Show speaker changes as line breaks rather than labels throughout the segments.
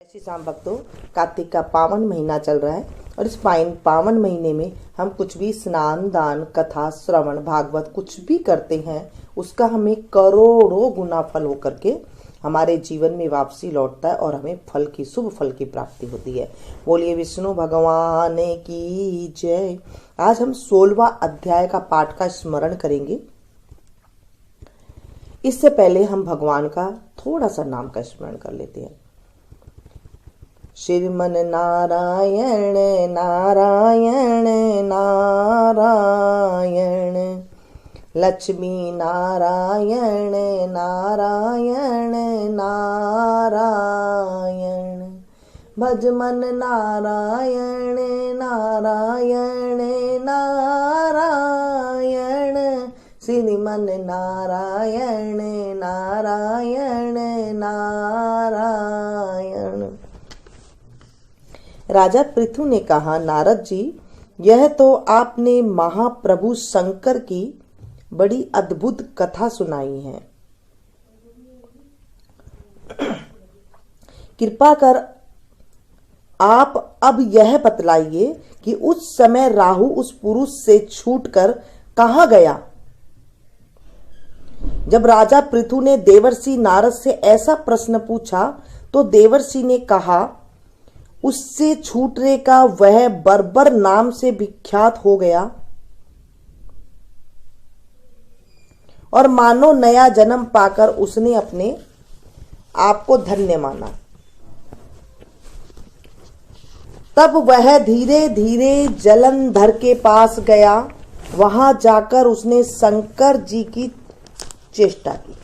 श्री शाम भक्तों, कार्तिक का पावन महीना चल रहा है और इस पावन महीने में हम कुछ भी स्नान, दान, कथा, श्रवण, भागवत कुछ भी करते हैं उसका हमें करोड़ों गुना फल होकर के हमारे जीवन में वापसी लौटता है और हमें फल की, शुभ फल की प्राप्ति होती है। बोलिए विष्णु भगवान की जय। आज हम 16वां अध्याय का पाठ का स्मरण करेंगे। इससे पहले हम भगवान का थोड़ा सा नाम का स्मरण कर लेते हैं। श्रीमन नारायण नारायण नारायण, लक्ष्मी नारायण नारायण नारायण, भजमन नारायण नारायण नारायण, श्रीमन नारायण नारायण नारायण। राजा पृथु ने कहा, नारद जी, यह तो आपने महाप्रभु शंकर की बड़ी अद्भुत कथा सुनाई है। कृपा कर आप अब यह बतलाइए कि उस समय राहु उस पुरुष से छूटकर कहां गया। जब राजा पृथु ने देवर्षि नारद से ऐसा प्रश्न पूछा तो देवर्षि ने कहा, उससे छूटने का वह बर्बर नाम से विख्यात हो गया और मानो नया जन्म पाकर उसने अपने आप को धन्य माना। तब वह धीरे धीरे जलंधर के पास गया। वहां जाकर उसने शंकर जी की चेष्टा की।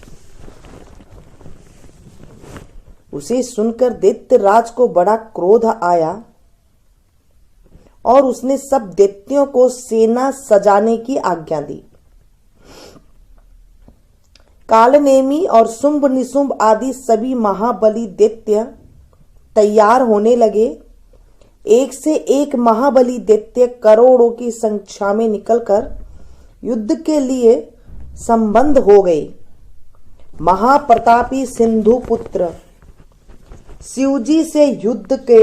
उसे सुनकर दैत्यराज को बड़ा क्रोध आया और उसने सब दैत्यों को सेना सजाने की आज्ञा दी। कालनेमी और शुंभ निशुंभ आदि सभी महाबली दैत्य तैयार होने लगे। एक से एक महाबली दैत्य करोड़ों की संख्या में निकलकर युद्ध के लिए संबंध हो गए। महाप्रतापी सिंधु पुत्र शिवजी से युद्ध के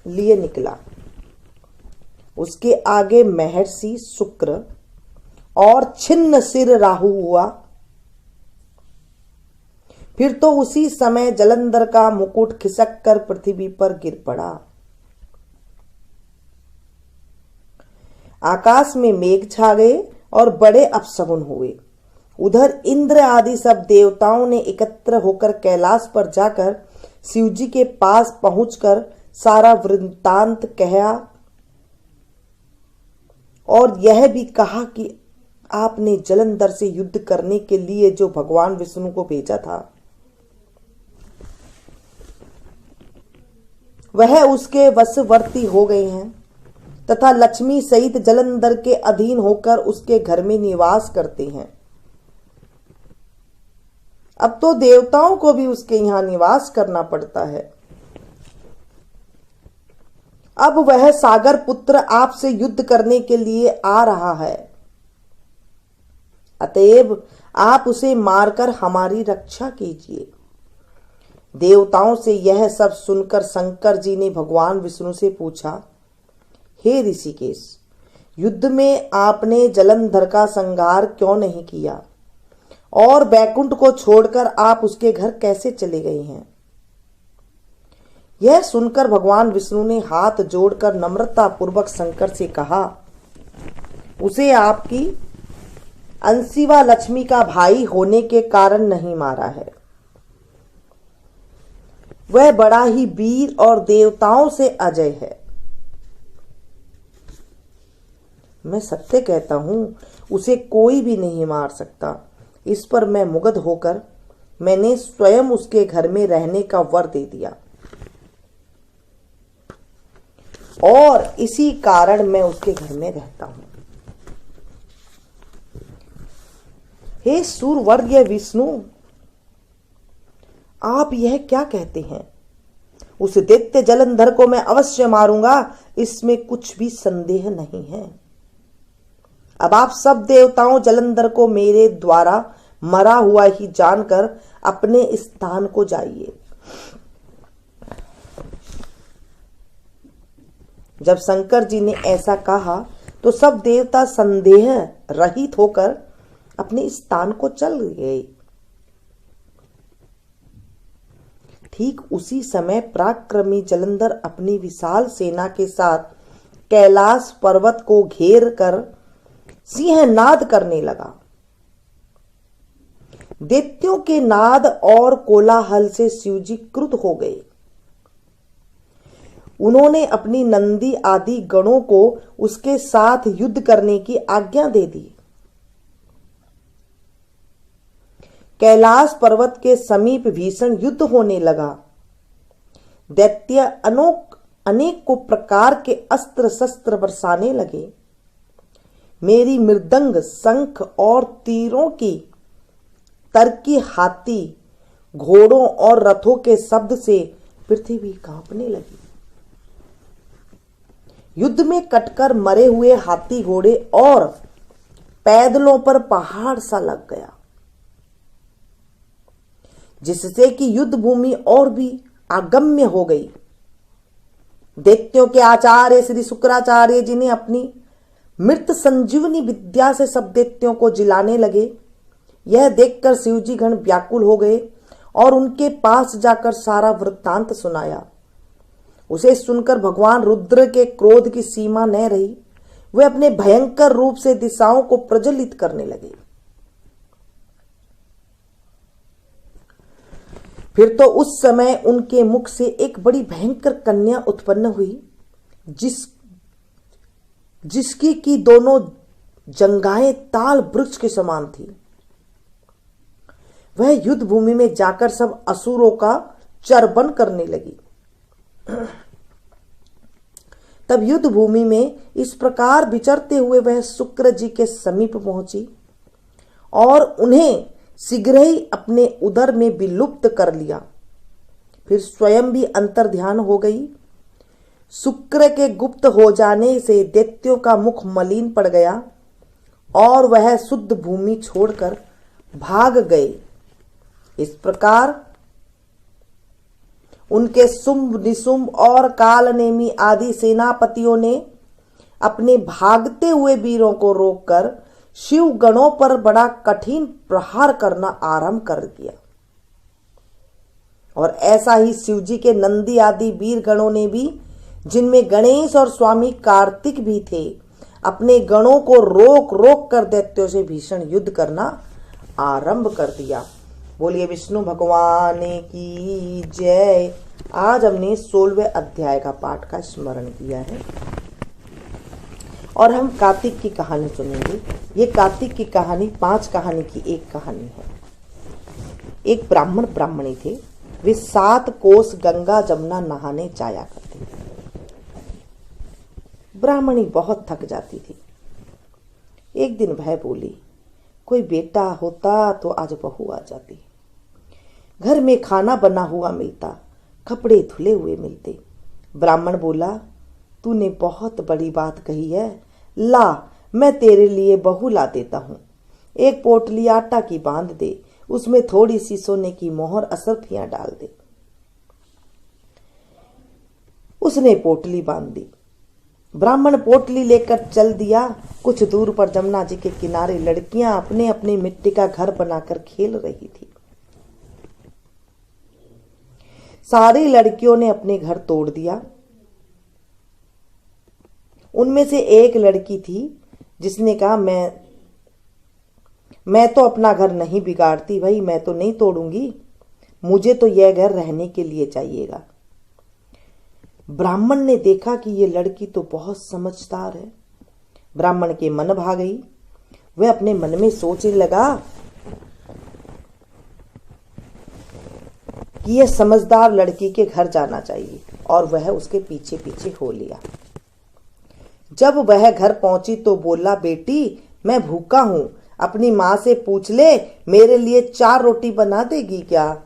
लिए निकला। उसके आगे महर्षि शुक्र और छिन्न सिर राहु हुआ। फिर तो उसी समय जलंधर का मुकुट खिसक कर पृथ्वी पर गिर पड़ा। आकाश में मेघ छा गए और बड़े अपशगुन हुए। उधर इंद्र आदि सब देवताओं ने एकत्र होकर कैलाश पर जाकर शिवजी के पास पहुंचकर सारा वृत्तांत कहा और यह भी कहा कि आपने जलंधर से युद्ध करने के लिए जो भगवान विष्णु को भेजा था वह उसके वशवर्ती हो गए हैं तथा लक्ष्मी सहित जलंधर के अधीन होकर उसके घर में निवास करते हैं। अब तो देवताओं को भी उसके यहां निवास करना पड़ता है। अब वह सागर पुत्र आपसे युद्ध करने के लिए आ रहा है। अतएव आप उसे मारकर हमारी रक्षा कीजिए। देवताओं से यह सब सुनकर शंकर जी ने भगवान विष्णु से पूछा, हे ऋषिकेश, युद्ध में आपने जलंधर का संहार क्यों नहीं किया और बैकुंठ को छोड़कर आप उसके घर कैसे चले गए हैं। यह सुनकर भगवान विष्णु ने हाथ जोड़कर नम्रता पूर्वक शंकर से कहा, उसे आपकी अंशिवा लक्ष्मी का भाई होने के कारण नहीं मारा है। वह बड़ा ही वीर और देवताओं से अजय है। मैं सत्य कहता हूं, उसे कोई भी नहीं मार सकता। इस पर मैं मुग्ध होकर मैंने स्वयं उसके घर में रहने का वर दे दिया और इसी कारण मैं उसके घर में रहता हूं। हे सूरवर्य विष्णु, आप यह क्या कहते हैं। उस दैत्य जलंधर को मैं अवश्य मारूंगा, इसमें कुछ भी संदेह नहीं है। अब आप सब देवताओं जलंधर को मेरे द्वारा मरा हुआ ही जानकर अपने स्थान को जाइए। जब शंकर जी ने ऐसा कहा तो सब देवता संदेह रहित होकर अपने स्थान को चल गए। ठीक उसी समय पराक्रमी जलंधर अपनी विशाल सेना के साथ कैलाश पर्वत को घेर कर सिंहनाद करने लगा। दैत्यों के नाद और कोलाहल से शिवजी क्रुद्ध हो गए। उन्होंने अपनी नंदी आदि गणों को उसके साथ युद्ध करने की आज्ञा दे दी। कैलाश पर्वत के समीप भीषण युद्ध होने लगा। दैत्य अनेक को प्रकार के अस्त्र शस्त्र बरसाने लगे। मेरी मृदंग, शंख और तीरों की तरकी हाथी, घोड़ों और रथों के शब्द से पृथ्वी कांपने लगी। युद्ध में कटकर मरे हुए हाथी, घोड़े और पैदलों पर पहाड़ सा लग गया, जिससे कि युद्ध भूमि और भी अगम्य हो गई। दैत्यों के आचार्य श्री शुक्राचार्य जी ने अपनी मृत संजीवनी विद्या से सब दैत्यों को जिलाने लगे। यह देखकर शिवजी गण व्याकुल हो गए और उनके पास जाकर सारा वृत्तांत सुनाया। उसे सुनकर भगवान रुद्र के क्रोध की सीमा न रही। वे अपने भयंकर रूप से दिशाओं को प्रज्वलित करने लगे। फिर तो उस समय उनके मुख से एक बड़ी भयंकर कन्या उत्पन्न हुई, जिसकी की दोनों जंघाएं ताल वृक्ष के समान थी। वह युद्ध भूमि में जाकर सब असुरों का चर्वण करने लगी। तब युद्ध भूमि में इस प्रकार विचरते हुए वह शुक्र जी के समीप पहुंची और उन्हें शीघ्र ही अपने उदर में विलुप्त कर लिया। फिर स्वयं भी अंतर्ध्यान हो गई। शुक्र के गुप्त हो जाने से दैत्यों का मुख मलिन पड़ गया और वह शुद्ध भूमि छोड़कर भाग गए। इस प्रकार उनके शुंभ, निशुंभ और कालनेमी आदि सेनापतियों ने अपने भागते हुए वीरों को रोककर शिव गणों पर बड़ा कठिन प्रहार करना आरंभ कर दिया। और ऐसा ही शिवजी के नंदी आदि वीर गणों ने भी, जिनमें गणेश और स्वामी कार्तिक भी थे, अपने गणों को रोक रोक कर दैत्यों से भीषण युद्ध करना आरंभ कर दिया। बोलिए विष्णु भगवान की जय। आज हमने 16वें अध्याय का पाठ का स्मरण किया है और हम कार्तिक की कहानी सुनेंगे। ये कार्तिक की कहानी 5 कहानी की एक कहानी है। एक ब्राह्मण ब्राह्मणी थे। वे 7 कोस गंगा जमुना नहाने जाया करते थे। ब्राह्मणी बहुत थक जाती थी। एक दिन वह बोली, कोई बेटा होता तो आज बहू आ जाती। घर में खाना बना हुआ मिलता, कपड़े धुले हुए मिलते। ब्राह्मण बोला, तूने बहुत बड़ी बात कही है। ला, मैं तेरे लिए बहू ला देता हूँ। एक पोटली आटा की बांध दे, उसमें थोड़ी सी सोने की मोहर असरफियां डाल दे। उसने पोटली बांध दी। ब्राह्मण पोटली लेकर चल दिया। कुछ दूर पर जमुना जी के किनारे लड़कियां अपने अपने मिट्टी का घर बनाकर खेल रही थी। सारी लड़कियों ने अपने घर तोड़ दिया। उनमें से एक लड़की थी जिसने कहा, मैं तो अपना घर नहीं बिगाड़ती भाई, मैं तो नहीं तोड़ूंगी, मुझे तो यह घर रहने के लिए चाहिएगा। ब्राह्मण ने देखा कि ये लड़की तो बहुत समझदार है। ब्राह्मण के मन भा गई। वह अपने मन में सोचने लगा कि यह समझदार लड़की के घर जाना चाहिए और वह उसके पीछे पीछे हो लिया। जब वह घर पहुंची तो बोला, बेटी मैं भूखा हूं, अपनी माँ से पूछ ले, मेरे लिए 4 रोटी बना देगी क्या?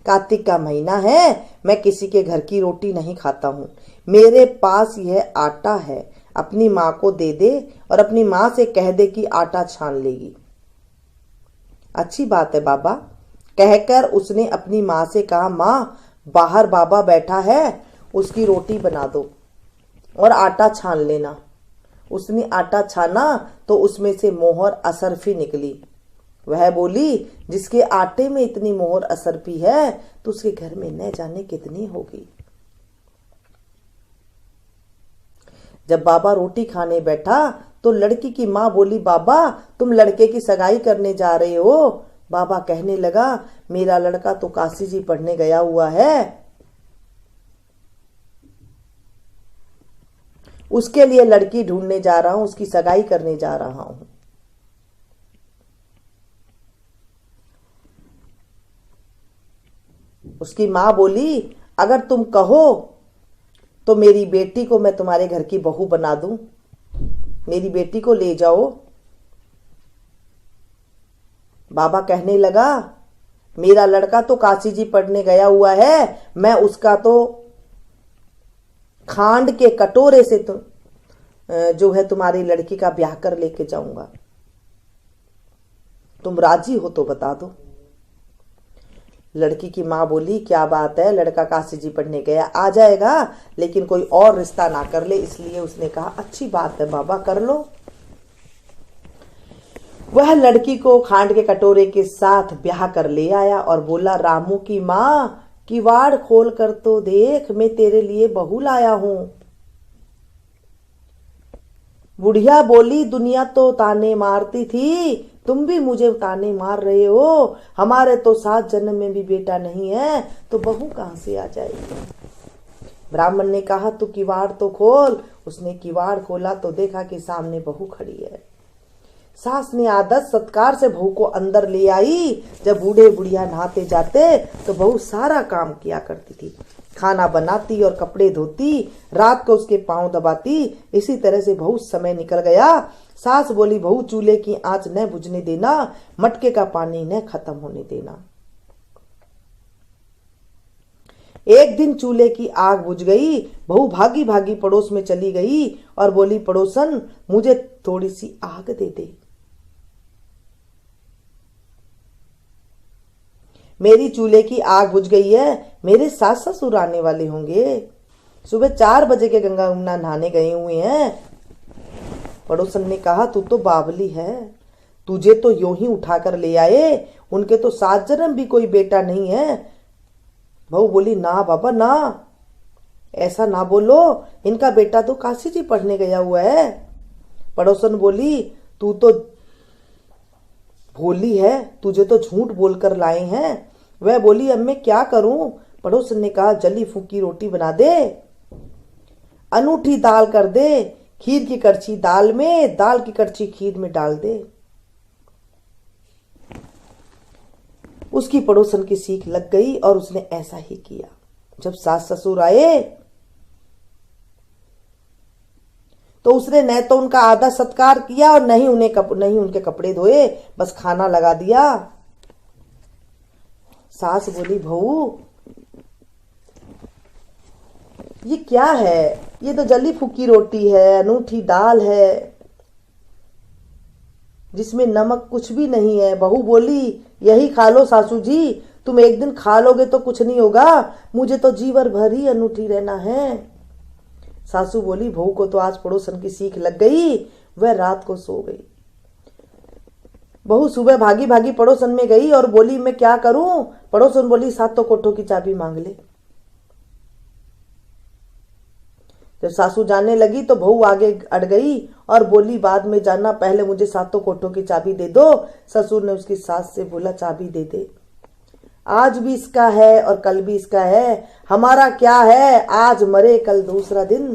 कार्तिक का महीना है, मैं किसी के घर की रोटी नहीं खाता हूँ। मेरे पास यह आटा है, अपनी माँ को दे दे और अपनी माँ से कह दे कि आटा छान लेगी। अच्छी बात है बाबा, कहकर उसने अपनी माँ से कहा, माँ बाहर बाबा बैठा है, उसकी रोटी बना दो। और आटा छान लेना। उसने आटा छाना तो उसमें से मोहर असरफी निकली। वह बोली, जिसके आटे में इतनी मोहर असरफी है तो उसके घर में न जाने कितनी होगी। जब बाबा रोटी खाने बैठा तो लड़की की माँ बोली, बाबा तुम लड़के की सगाई करने जा रहे हो? बाबा कहने लगा, मेरा लड़का तो काशी जी पढ़ने गया हुआ है, उसके लिए लड़की ढूंढने जा रहा हूं, उसकी सगाई करने जा रहा हूं। उसकी माँ बोली, अगर तुम कहो तो मेरी बेटी को मैं तुम्हारे घर की बहू बना दूं, मेरी बेटी को ले जाओ। बाबा कहने लगा, मेरा लड़का तो काशी जी पढ़ने गया हुआ है, मैं उसका तो खांड के कटोरे से जो है तुम्हारी लड़की का ब्याह कर लेके जाऊंगा। तुम राजी हो तो बता दो। लड़की की माँ बोली, क्या बात है, लड़का काशी जी पढ़ने गया, आ जाएगा, लेकिन कोई और रिश्ता ना कर ले। इसलिए उसने कहा, अच्छी बात है बाबा, कर लो। वह लड़की को खांड के कटोरे के साथ ब्याह कर ले आया और बोला, रामू की माँ, किवाड़ खोल कर तो देख, मैं तेरे लिए बहू लाया हूं। बुढ़िया बोली, दुनिया तो ताने मारती थी, तुम भी मुझे ताने मार रहे हो, हमारे तो 7 जन्म में भी बेटा नहीं है, तो बहू कहां से आ जाएगी। ब्राह्मण ने कहा, तू किवाड़ तो खोल। उसने किवाड़ खोला तो देखा कि सामने बहू खड़ी है। सास ने आदर सत्कार से बहू को अंदर ले आई। जब बूढ़े बुढ़िया नहाते जाते तो बहू सारा काम किया करती थी, खाना बनाती और कपड़े धोती, रात को उसके पांव दबाती। इसी तरह से बहुत समय निकल गया। सास बोली, बहू चूल्हे की आंच न बुझने देना, मटके का पानी न खत्म होने देना। एक दिन चूल्हे की आग बुझ गई। बहू भागी भागी पड़ोस में चली गई और बोली, पड़ोसन मुझे थोड़ी सी आग दे दे, मेरी चूल्हे की आग बुझ गई है, मेरे सास ससुर आने वाले होंगे, सुबह 4 बजे के गंगा यमुना नहाने गए हुए हैं। पड़ोसन ने कहा, तू तो बावली है, तुझे तो यूं ही उठाकर ले आए, उनके तो 7 जन्म भी कोई बेटा नहीं है। बहू बोली, ना बाबा ना, ऐसा ना बोलो, इनका बेटा तो काशी जी पढ़ने गया हुआ है। पड़ोसन बोली, तू तो भोली है, तुझे तो झूठ बोलकर लाए हैं। वह बोली, अब मैं क्या करूं। पड़ोसन ने कहा, जली फूकी रोटी बना दे, अनूठी दाल कर दे, खीर की कड़छी दाल में, दाल की कड़छी खीर में डाल दे। उसकी पड़ोसन की सीख लग गई और उसने ऐसा ही किया। जब सास ससुर आए तो उसने न तो उनका आधा सत्कार किया और नहीं उनके कपड़े धोए, बस खाना लगा दिया। सास बोली, बहू ये क्या है, ये तो जली फूकी रोटी है, अनूठी दाल है जिसमें नमक कुछ भी नहीं है। बहू बोली, यही खा लो सासू जी, तुम एक दिन खा लोगे तो कुछ नहीं होगा, मुझे तो जीवन भर ही अनूठी रहना है। सासू बोली, बहू को तो आज पड़ोसन की सीख लग गई, वह रात को सो गई। बहू सुबह भागी भागी पड़ोसन में गई और बोली, मैं क्या करूं। पड़ोसन बोली, 7 कोठों की चाबी मांग ले। जब सासू जाने लगी तो बहू आगे अड़ गई और बोली, बाद में जाना, पहले मुझे 7 कोठों की चाबी दे दो। ससुर ने उसकी सास से बोला, चाबी दे दे, आज भी इसका है और कल भी इसका है, हमारा क्या है, आज मरे कल दूसरा दिन,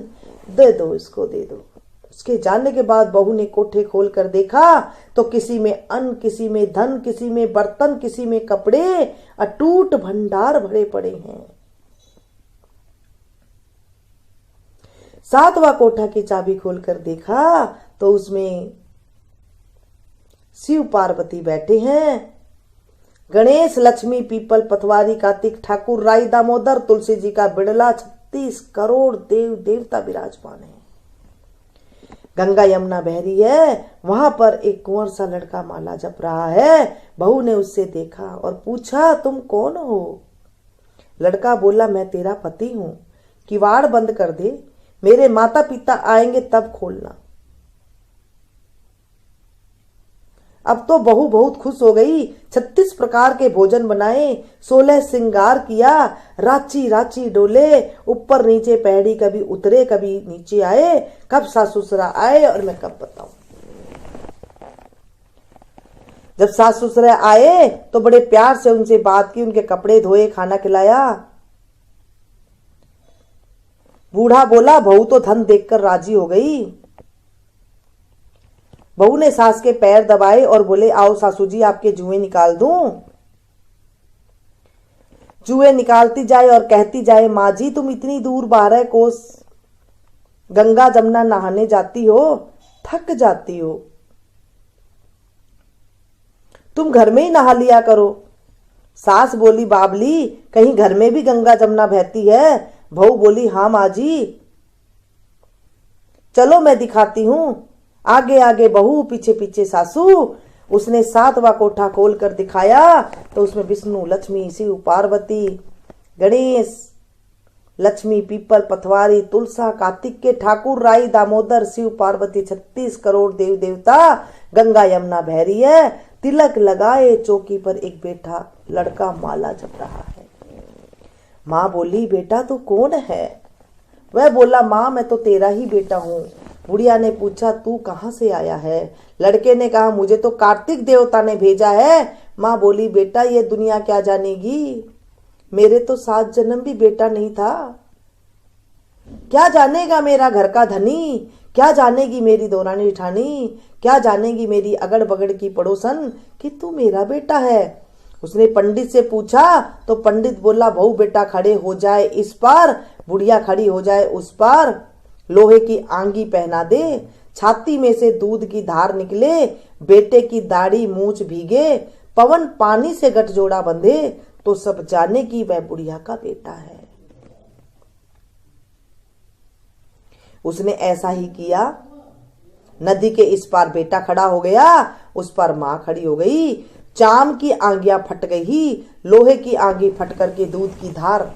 दे दो इसको, दे दो। उसके जाने के बाद बहू ने कोठे खोल कर देखा तो किसी में अन्न, किसी में धन, किसी में बर्तन, किसी में कपड़े, अटूट भंडार भरे पड़े हैं। 7वां कोठा की चाबी खोलकर देखा तो उसमें शिव पार्वती बैठे हैं, गणेश, लक्ष्मी, पीपल, पथवारी, कार्तिक, ठाकुर, राई, दामोदर, तुलसी जी का बिड़ला, 36 करोड़ देव देवता विराजमान है। गंगा यमुना बह रही है, वहां पर एक कुंवर सा लड़का माला जप रहा है। बहू ने उससे देखा और पूछा, तुम कौन हो। लड़का बोला, मैं तेरा पति हूं, किवाड़ बंद कर दे, मेरे माता पिता आएंगे तब खोलना। अब तो बहू बहुत खुश हो गई। 36 प्रकार के भोजन बनाए, 16 श्रृंगार किया, रांची रांची डोले, ऊपर नीचे पहड़ी, कभी उतरे कभी नीचे आए, कब सासु ससुरा आए और मैं कब बताऊं। जब सासु ससुरा आए तो बड़े प्यार से उनसे बात की, उनके कपड़े धोए, खाना खिलाया। बूढ़ा बोला बहू तो धन देखकर राजी हो गई। बहू ने सास के पैर दबाए और बोले आओ सासू जी आपके जुए निकाल दूं। जुए निकालती जाए और कहती जाए माँ जी तुम इतनी दूर 12 कोस गंगा जमुना नहाने जाती हो, थक जाती हो, तुम घर में ही नहा लिया करो। सास बोली बाबली कहीं घर में भी गंगा जमुना बहती है। बहू बोली हाँ माँ जी, चलो मैं दिखाती हूं। आगे आगे बहू, पीछे पीछे सासू। उसने 7वां कोठा खोल कर दिखाया तो उसमें विष्णु, लक्ष्मी, शिव, पार्वती, गणेश, लक्ष्मी, पीपल, पथवारी, तुलसा, कार्तिक के ठाकुर, राई, दामोदर, शिव, पार्वती, 36 करोड़ देव देवता, गंगा यमुना बह रही है। तिलक लगाए चौकी पर एक बैठा लड़का माला जप रहा है। माँ बोली बेटा तू कौन है? वह बोला माँ मैं तो तेरा ही बेटा हूँ। बुढ़िया ने पूछा तू कहाँ से आया है? लड़के ने कहा मुझे तो कार्तिक देवता ने भेजा है। माँ बोली बेटा ये दुनिया क्या जानेगी, मेरे तो 7 जन्म भी बेटा नहीं था। क्या जानेगा मेरा घर का धनी, क्या जानेगी मेरी दौरानी जेठानी, क्या जानेगी मेरी अगड़ बगड़ की पड़ोसन कि तू मेरा बेटा है। उसने पंडित से पूछा तो पंडित बोला बहू बेटा खड़े हो जाए इस पार, बुढ़िया खड़ी हो जाए उस पार, लोहे की आंगी पहना दे, छाती में से दूध की धार निकले, बेटे की दाढ़ी मूंछ भीगे, पवन पानी से गठजोड़ा बंधे, तो सब जाने की वह बुढ़िया का बेटा है। उसने ऐसा ही किया। नदी के इस पार बेटा खड़ा हो गया, उस पर मां खड़ी हो गई। चाम की आंगियां फट गई, लोहे की आंगी फट करके दूध की धार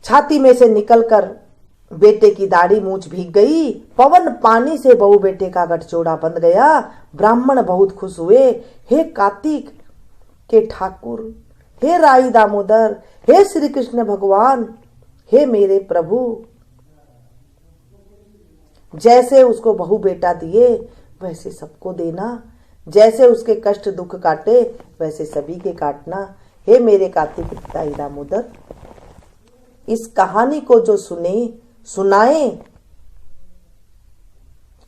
छाती में से निकलकर बेटे की दाढ़ी मूंछ भीग गई। पवन पानी से बहू बेटे का गठजोड़ा बंध गया। ब्राह्मण बहुत खुश हुए। हे कार्तिक के ठाकुर, हे राई दामोदर, हे श्री कृष्ण भगवान, हे मेरे प्रभु, जैसे उसको बहू बेटा दिए वैसे सबको देना, जैसे उसके कष्ट दुख काटे वैसे सभी के काटना। हे मेरे कार्तिक राई दामोदर, इस कहानी को जो सुनाए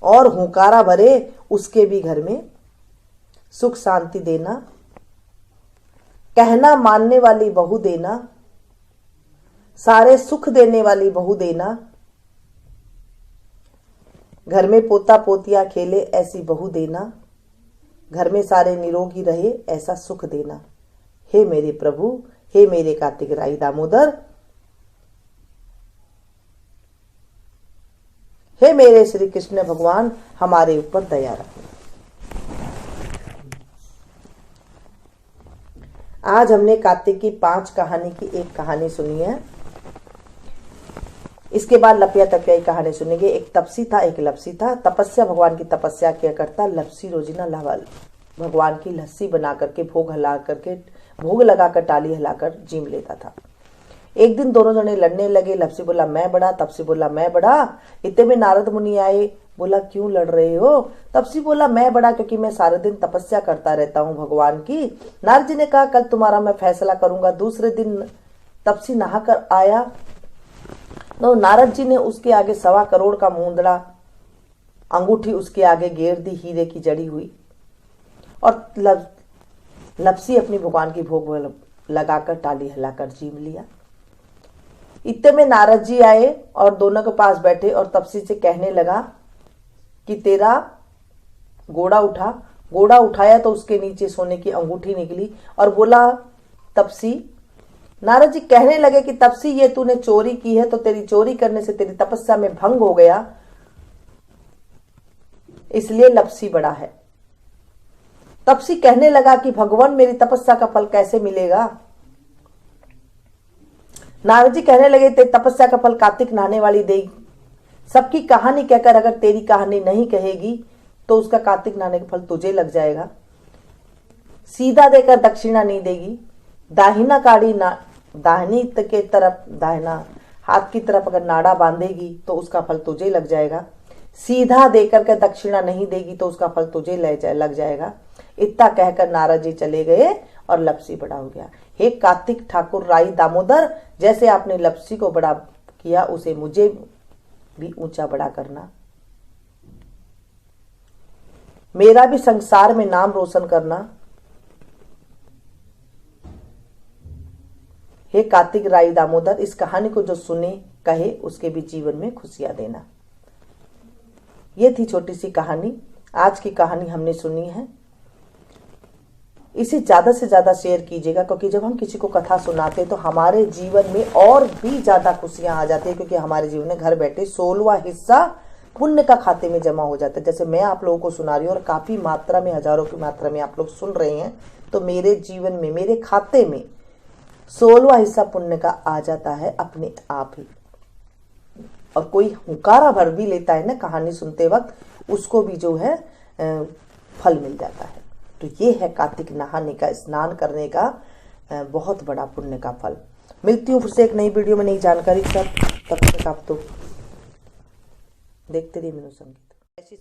और हुंकारा भरे उसके भी घर में सुख शांति देना, कहना मानने वाली बहू देना, सारे सुख देने वाली बहू देना, घर में पोता पोतिया खेले ऐसी बहू देना, घर में सारे निरोगी रहे ऐसा सुख देना। हे मेरे प्रभु, हे मेरे कार्तिक राई दामोदर, हे मेरे श्री कृष्ण भगवान, हमारे ऊपर दया रखो। आज हमने कार्तिक की 5 कहानी की एक कहानी सुनी है। इसके बाद लपिया तपिया कहानी सुनेंगे। एक तपसी था, एक लपसी था। तपस्या भगवान की तपस्या किया करता, लपसी रोजिना भगवान की लस्सी बना करके भोग लगाकर टाली हिलाकर जीम लेता था। एक दिन दोनों जने लड़ने लगे। लपसी बोला मैं बड़ा, तपसी बोला मैं बड़ा। इतने में नारद मुनि आए। बोला क्यों लड़ रहे हो? तपसी बोला मैं बड़ा क्योंकि मैं सारे दिन तपस्या करता रहता हूँ भगवान की। नारद जी ने कहा कल तुम्हारा मैं फैसला करूंगा। दूसरे दिन तपसी नहाकर आया तो नारद जी ने उसके आगे 1.25 करोड़ का मुंदड़ा अंगूठी उसके आगे घेर दी, हीरे की जड़ी हुई, और लपसी अपनी भगवान की भोग लगाकर टाली हिलाकर जीम लिया। इतने में नारद जी आए और दोनों के पास बैठे और तपसी से कहने लगा कि तेरा घोड़ा उठा। घोड़ा उठाया तो उसके नीचे सोने की अंगूठी निकली और बोला तपसी, नारद जी कहने लगे कि तपसी ये तूने चोरी की है तो तेरी चोरी करने से तेरी तपस्या में भंग हो गया, इसलिए लपसी बड़ा है। तपसी कहने लगा कि भगवान मेरी तपस्या का फल कैसे मिलेगा? नारद जी कहने लगे, ते तपस्या का फल कार्तिक नहाने वाली देगी। सबकी कहानी कहकर अगर तेरी कहानी नहीं कहेगी तो उसका कार्तिक नहाने का फल तुझे लग जाएगा। सीधा देकर दक्षिणा नहीं देगी, दाहिना काड़ी ना दाहिनी के तरफ, दाहिना हाथ की तरफ अगर नाड़ा बांधेगी तो उसका फल तुझे लग जाएगा। सीधा देकर के दक्षिणा नहीं देगी तो उसका फल तुझे लग जाएगा। इतना कहकर नारद जी चले गए और लपसी बड़ा हो गया। हे कार्तिक ठाकुर राई दामोदर, जैसे आपने लपसी को बड़ा किया उसे मुझे भी ऊंचा बड़ा करना, मेरा भी संसार में नाम रोशन करना। हे कार्तिक राई दामोदर, इस कहानी को जो सुने कहे उसके भी जीवन में खुशियां देना। ये थी छोटी सी कहानी। आज की कहानी हमने सुनी है। इसे ज्यादा से ज्यादा शेयर कीजिएगा, क्योंकि जब हम किसी को कथा सुनाते हैं तो हमारे जीवन में और भी ज्यादा खुशियां आ जाती है, क्योंकि हमारे जीवन में घर बैठे 16वां हिस्सा पुण्य का खाते में जमा हो जाता है। जैसे मैं आप लोगों को सुना रही हूँ और काफी मात्रा में, हजारों की मात्रा में आप लोग सुन रहे हैं, तो मेरे जीवन में, मेरे खाते में 16वां हिस्सा पुण्य का आ जाता है अपने आप ही। और कोई हुंकारा भर भी लेता है ना कहानी सुनते वक्त, उसको भी जो है फल मिल जाता है। तो ये है कार्तिक नहाने का, स्नान करने का बहुत बड़ा पुण्य का फल। मिलती हूँ फिर से एक नई वीडियो में नई जानकारी के साथ। तब तक आप तो देखते रहिए मीनू संगीत।